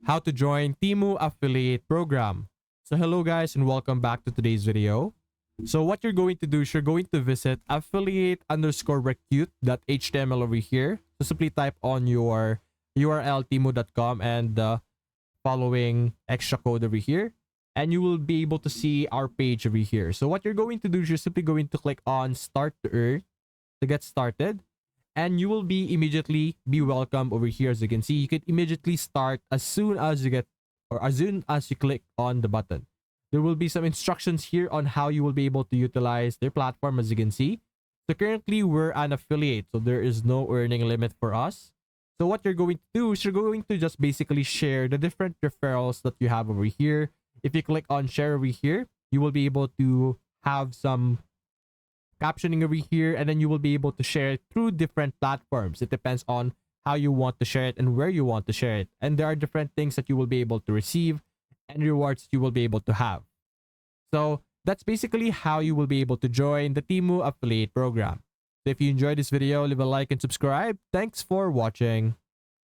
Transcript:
how to join Temu affiliate program. So hello guys and welcome back to today's video. So what you're going to do is you're going to visit affiliate_recruit.html over here. So simply type on your URL temu.com and the following extra code over here. And you will be able to see our page over here. So what you're going to do is you're simply going to click on start to earn to get started. And you will be immediately be welcome over here. As you can see, you can immediately start as soon as you get or as soon as you click on the button. There will be some instructions here on how you will be able to utilize their platform, as you can see. So currently we're an affiliate, so there is no earning limit for us. So what you're going to do is you're going to just basically share the different referrals that you have over here. If you click on share over here, you will be able to have some captioning over here, and then you will be able to share it through different platforms. It depends on how you want to share it and where you want to share it. And there are different things that you will be able to receive and rewards you will be able to have. So that's basically how you will be able to join the Temu affiliate program. So if you enjoyed this video, leave a like and subscribe. Thanks for watching.